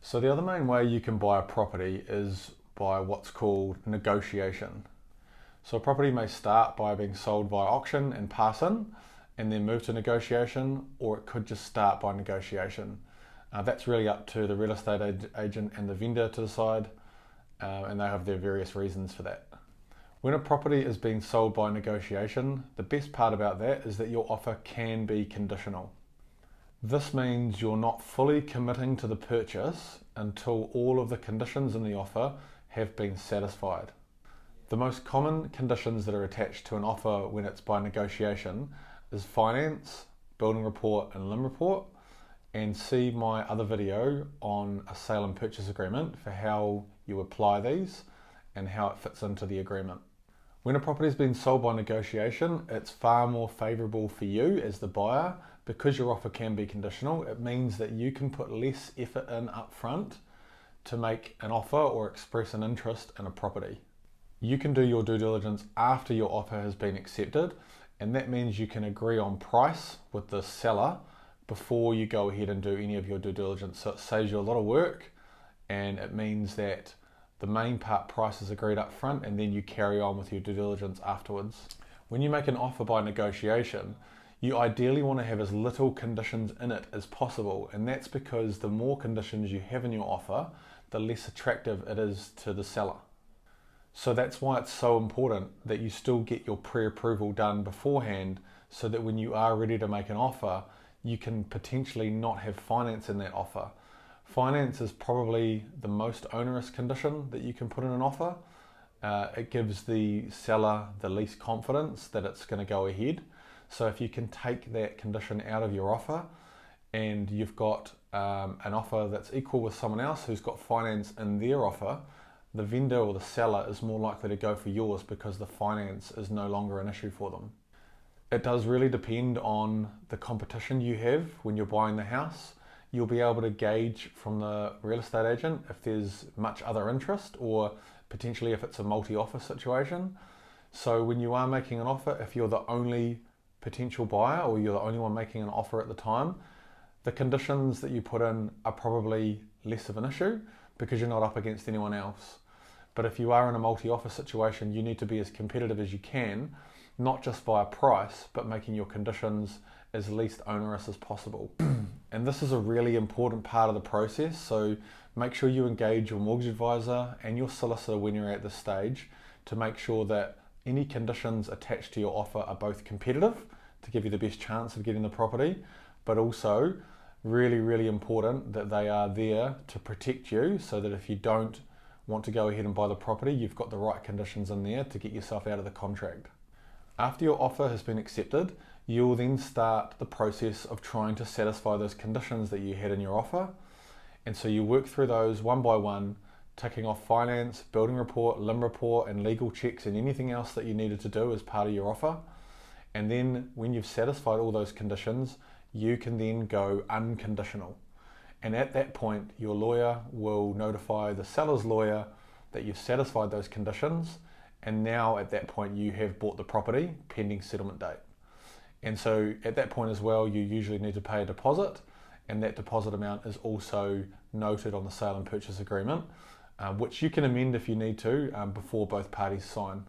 So the other main way you can buy a property is by what's called negotiation. So a property may start by being sold via auction and pass in, and then move to negotiation, or it could just start by negotiation. That's really up to the real estate agent and the vendor to decide, and they have their various reasons for that. When a property is being sold by negotiation, the best part about that is that your offer can be conditional. This means you're not fully committing to the purchase until all of the conditions in the offer have been satisfied. The most common conditions that are attached to an offer when it's by negotiation is finance, building report and limb report, and see my other video on a sale and purchase agreement for how you apply these and how it fits into the agreement. When a property has been sold by negotiation, it's far more favourable for you as the buyer. Because your offer can be conditional, it means that you can put less effort in up front to make an offer or express an interest in a property. You can do your due diligence after your offer has been accepted, and that means you can agree on price with the seller before you go ahead and do any of your due diligence. So it saves you a lot of work, and it means that the main part price is agreed up front, and then you carry on with your due diligence afterwards. When you make an offer by negotiation, you ideally want to have as little conditions in it as possible, and that's because the more conditions you have in your offer, the less attractive it is to the seller. So that's why it's so important that you still get your pre-approval done beforehand, so that when you are ready to make an offer, you can potentially not have finance in that offer. Finance is probably the most onerous condition that you can put in an offer. It gives the seller the least confidence that it's going to go ahead. So if you can take that condition out of your offer, and you've got an offer that's equal with someone else who's got finance in their offer, the vendor or the seller is more likely to go for yours because the finance is no longer an issue for them. It does really depend on the competition you have when you're buying the house. You'll be able to gauge from the real estate agent if there's much other interest, or potentially if it's a multi-offer situation. So when you are making an offer, if you're the only potential buyer or you're the only one making an offer at the time, the conditions that you put in are probably less of an issue because you're not up against anyone else. But if you are in a multi-offer situation, you need to be as competitive as you can, not just via price, but making your conditions as least onerous as possible. And this is a really important part of the process, so make sure you engage your mortgage advisor and your solicitor when you're at this stage to make sure that any conditions attached to your offer are both competitive to give you the best chance of getting the property, but also really important that they are there to protect you, so that if you don't want to go ahead and buy the property, you've got the right conditions in there to get yourself out of the contract. After your offer has been accepted, you'll then start the process of trying to satisfy those conditions that you had in your offer. And so you work through those one by one, ticking off finance, building report, limb report, and legal checks, and anything else that you needed to do as part of your offer. And then when you've satisfied all those conditions, you can then go unconditional. And at that point, your lawyer will notify the seller's lawyer that you've satisfied those conditions, and now at that point you have bought the property pending settlement date. And so at that point as well, you usually need to pay a deposit, and that deposit amount is also noted on the sale and purchase agreement, which you can amend if you need to before both parties sign.